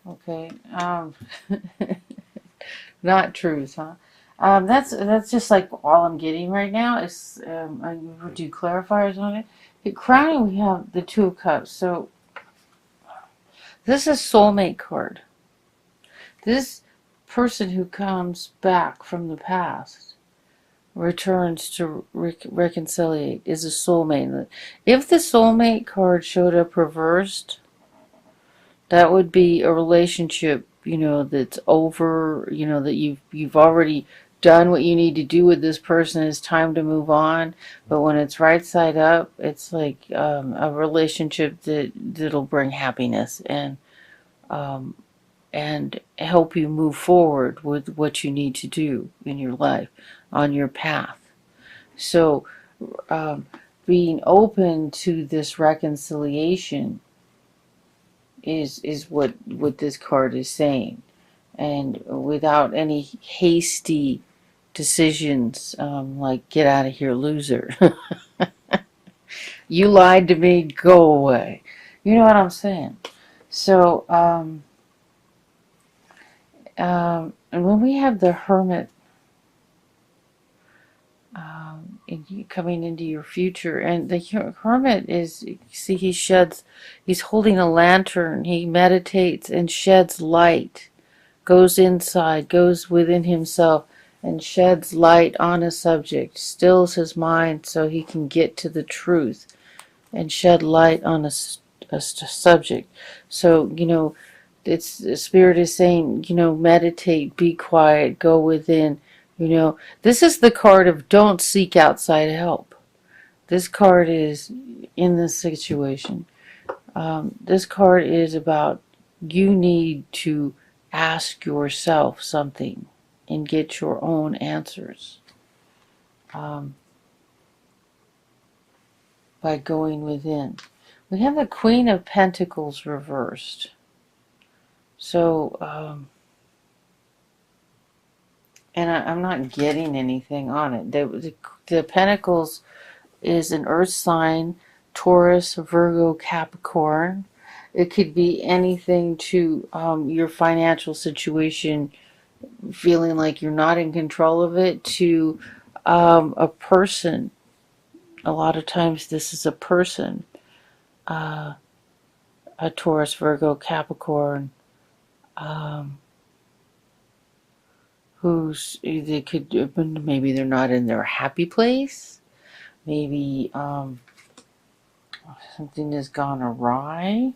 Okay. Not truth, huh? That's just like all I'm getting right now. Is I will do clarifiers on it. The crowning, we have the Two of Cups. So this is soulmate card. This person who comes back from the past returns to reconciliate is a soulmate. If the soulmate card showed up reversed, that would be a relationship, that's over, that you've already done what you need to do with this person. It's time to move on. But when it's right side up, it's like a relationship that'll bring happiness um, and help you move forward with what you need to do in your life on your path. So um, being open to this reconciliation is what this card is saying, and without any hasty decisions, like get out of here, loser. You lied to me, go away. You know what I'm saying? So and when we have the Hermit coming into your future, and the Hermit is, see, he's holding a lantern, he meditates and sheds light, goes inside, goes within himself, and sheds light on a subject, stills his mind so he can get to the truth and shed light on a subject. So, it's, the spirit is saying, meditate, be quiet, go within. This is the card of don't seek outside help. This card is in this situation. This card is about you need to ask yourself something and get your own answers by going within. We have the Queen of Pentacles reversed. So, and I'm not getting anything on it. The Pentacles is an earth sign, Taurus, Virgo, Capricorn. It could be anything to your financial situation, feeling like you're not in control of it, to a person. A lot of times this is a person, a Taurus, Virgo, Capricorn, who's, they could, maybe they're not in their happy place. Maybe something has gone awry.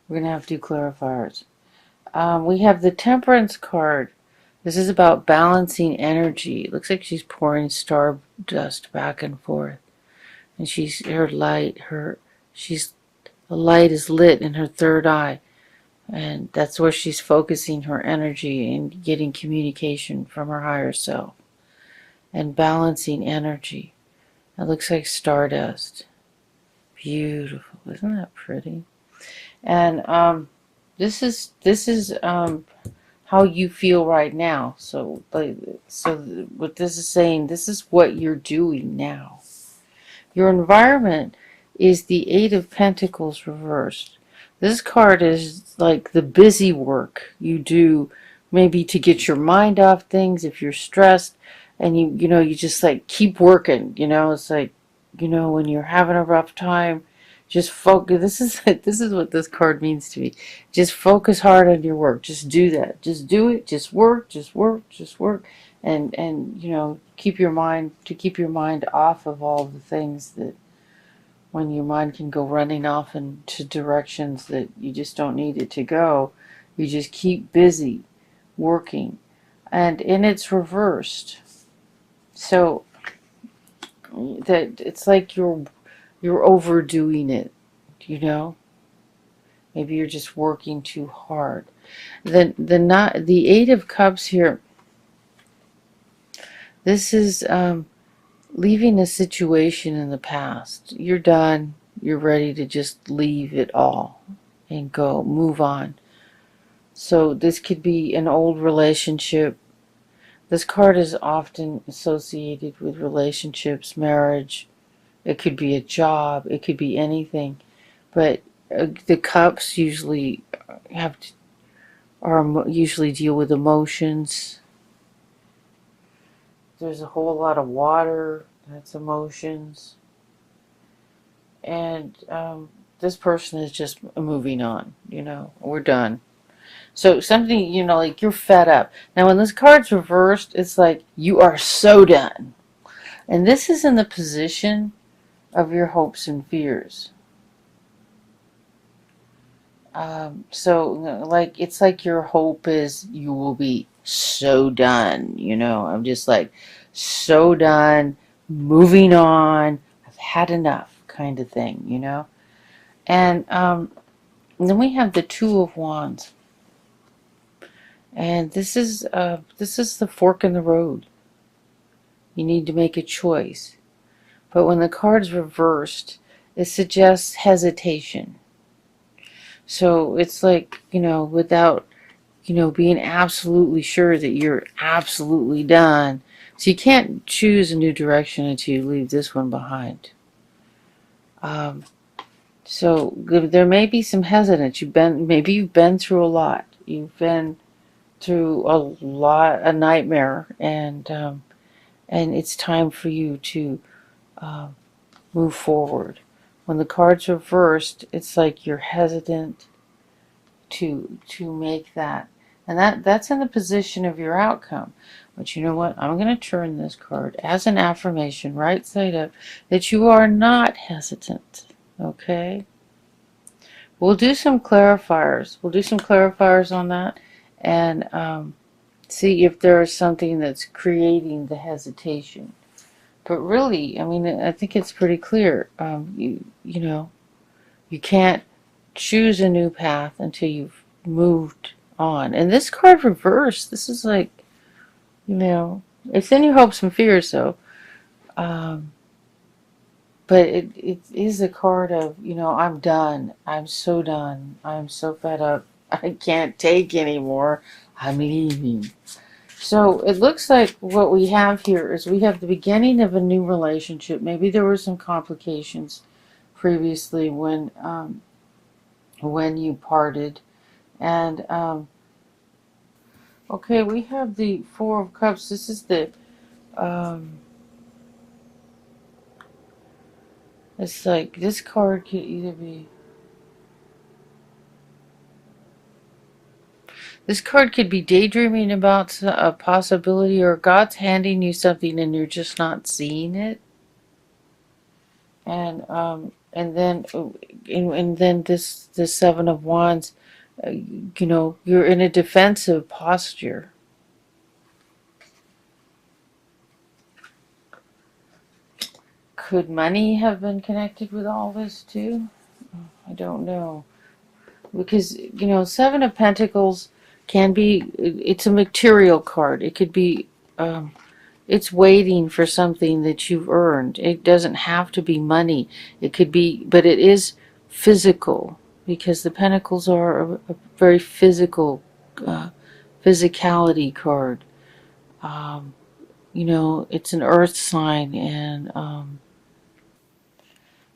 We're going to have to do clarifiers. We have the Temperance card. This is about balancing energy. It looks like she's pouring stardust back and forth. And the light is lit in her third eye. And that's where she's focusing her energy and getting communication from her higher self. And balancing energy. It looks like stardust. Beautiful. Isn't that pretty? And this is how you feel right now. So what this is saying, this is what you're doing now. Your environment is the Eight of Pentacles reversed. This card is like the busy work you do, maybe to get your mind off things if you're stressed, and you just like keep working. It's like, when you're having a rough time, just focus. This is what this card means to me. Just focus hard on your work. Just do that. Just do it. Just work. Just work. Just work. And keep your mind off of all the things that, when your mind can go running off into directions that you just don't need it to go, you just keep busy working. And it's reversed. So that it's like you're overdoing it, Maybe you're just working too hard. The Eight of Cups here, this is leaving a situation in the past. You're done. You're ready to just leave it all and go, move on. So this could be an old relationship. This card is often associated with relationships, marriage. It could be a job. It could be anything. But the cups usually have usually deal with emotions. There's a whole lot of water, that's emotions. And this person is just moving on, we're done. So something, like you're fed up. Now when this card's reversed, it's like you are so done. And this is in the position of your hopes and fears. So like it's like your hope is you will be so done, I'm just like so done, moving on, I've had enough kind of thing, And then we have the Two of Wands. And this is the fork in the road. You need to make a choice. But when the card's reversed, it suggests hesitation. So it's like, without, being absolutely sure that you're absolutely done. So you can't choose a new direction until you leave this one behind. So there may be some hesitance. Maybe you've been through a lot. You've been through a nightmare, and it's time for you to move forward. When the card's reversed, it's like you're hesitant to make that, and that's in the position of your outcome. But you know what? I'm going to turn this card as an affirmation, right side up, that you are not hesitant. Okay. We'll do some clarifiers. On that, and see if there is something that's creating the hesitation. But really, I mean, I think it's pretty clear. You can't choose a new path until you've moved on. And this card reversed, this is like, it's in your hopes and fears, though. But it is a card of, I'm done. I'm so done. I'm so fed up. I can't take anymore. I'm leaving. So it looks like what we have here is we have the beginning of a new relationship. Maybe there were some complications previously when you parted. And okay, we have the Four of Cups. This is the it's like this card could either be daydreaming about a possibility, or God's handing you something and you're just not seeing it. And then this Seven of Wands, you're in a defensive posture. Could money have been connected with all this too? I don't know. Because, Seven of Pentacles can be, it's a material card. It could be, it's waiting for something that you've earned. It doesn't have to be money. It could be, but it is physical, because the Pentacles are a very physical, physicality card. It's an earth sign, and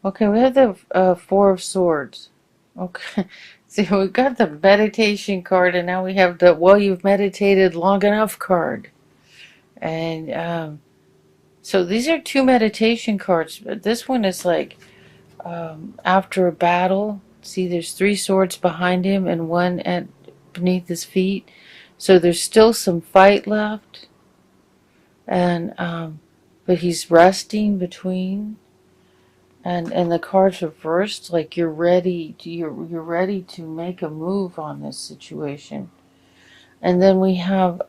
okay, we have the Four of Swords. Okay, see, we've got the meditation card, and now we have the you've meditated long enough card. And so these are two meditation cards, but this one is like after a battle. See, there's three swords behind him and one beneath his feet. So there's still some fight left, and but he's resting between. And the cards reversed, like you're ready to make a move on this situation. And then we have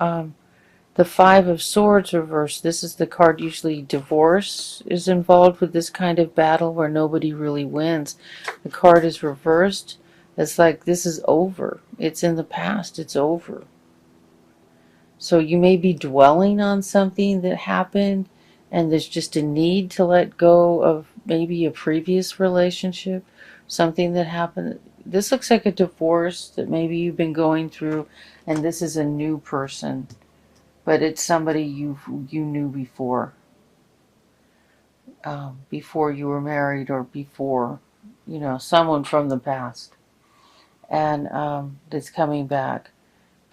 the Five of Swords reversed. This is the card, usually divorce is involved with this kind of battle where nobody really wins. The card is reversed. It's like this is over. It's in the past. It's over. So you may be dwelling on something that happened, and there's just a need to let go of maybe a previous relationship, something that happened. This looks like a divorce that maybe you've been going through, and this is a new person, but it's somebody you knew before, before you were married, or before, someone from the past, and that's coming back.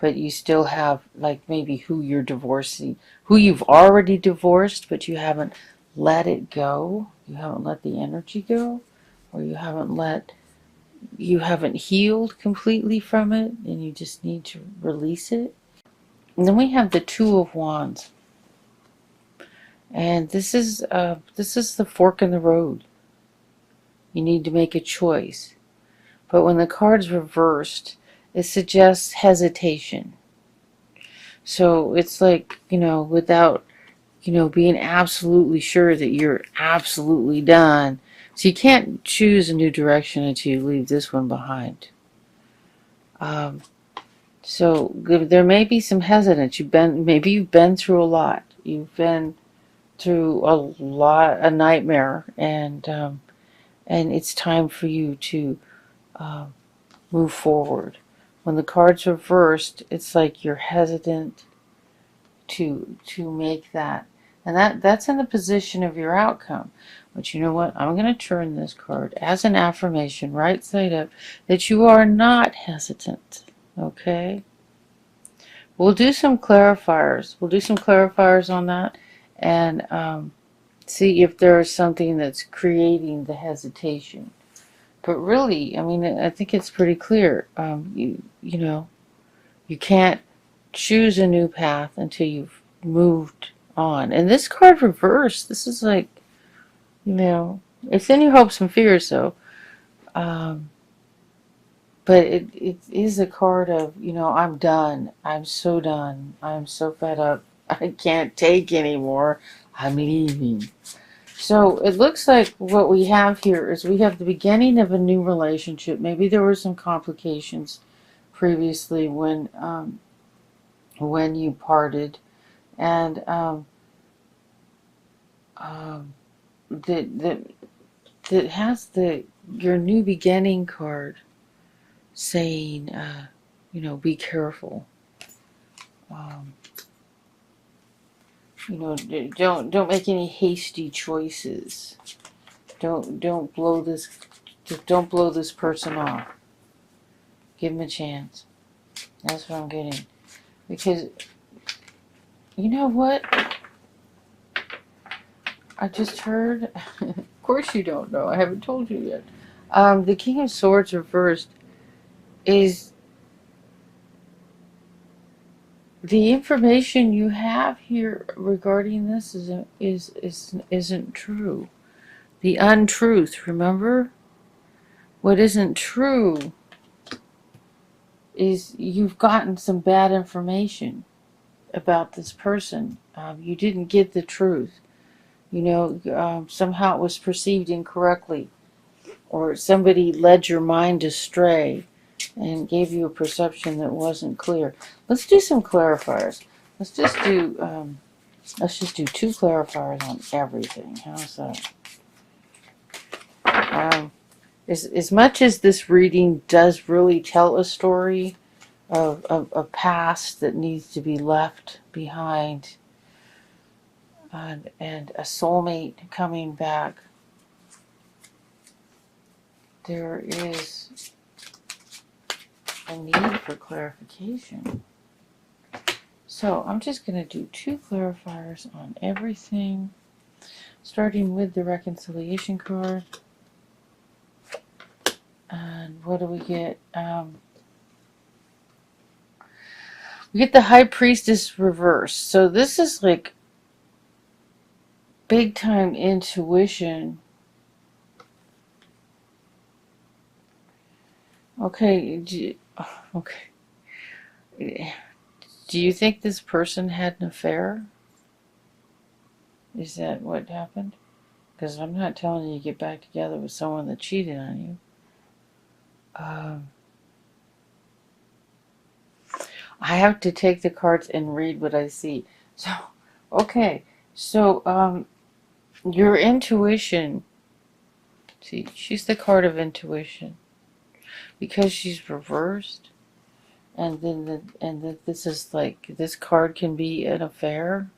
but you still have, like, maybe who you're divorcing, who you've already divorced, but you haven't let it go. You haven't let the energy go, or you haven't healed completely from it, and you just need to release it. And then we have the Two of Wands. And this is the fork in the road. You need to make a choice. But when the card's reversed, it suggests hesitation. So it's like, without, being absolutely sure that you're absolutely done. So you can't choose a new direction until you leave this one behind. So there may be some hesitance. Maybe you've been through a lot. You've been through a nightmare, and it's time for you to move forward. When the card's reversed, it's like you're hesitant to make that, and that's in the position of your outcome. But you know what? I'm going to turn this card as an affirmation, right side up, that you are not hesitant. Okay. We'll do some clarifiers. We'll do some clarifiers on that, and see if there's something that's creating the hesitation. But really, I mean, I think it's pretty clear. You can't choose a new path until you've moved on. And this card reversed, this is like, it's in your hopes and fears, though. But it is a card of, I'm done. I'm so done. I'm so fed up. I can't take anymore. I'm leaving. So it looks like what we have here is we have the beginning of a new relationship. Maybe there were some complications previously when you parted, and that has your new beginning card saying, be careful. Don't make any hasty choices. Don't blow this person off. Give them a chance. That's what I'm getting. Because you know what? I just heard. Of course you don't know. I haven't told you yet. The King of Swords reversed is the information you have here regarding this isn't true. The untruth, remember? What isn't true is you've gotten some bad information about this person. You didn't get the truth. Somehow it was perceived incorrectly, or somebody led your mind astray and gave you a perception that wasn't clear. Let's do some clarifiers. Let's just do 2 clarifiers on everything. How's that? As much as this reading does really tell a story of a past that needs to be left behind, and a soulmate coming back, there is a need for clarification. So I'm just going to do 2 clarifiers on everything, starting with the reconciliation card. And what do we get? We get the High Priestess reversed. So this is like big time intuition. Okay. Okay. Do you think this person had an affair? Is that what happened? Because I'm not telling you to get back together with someone that cheated on you. I have to take the cards and read what I see. So, okay. So, your intuition. See, she's the card of intuition. Because she's reversed. And then this is like, this card can be an affair.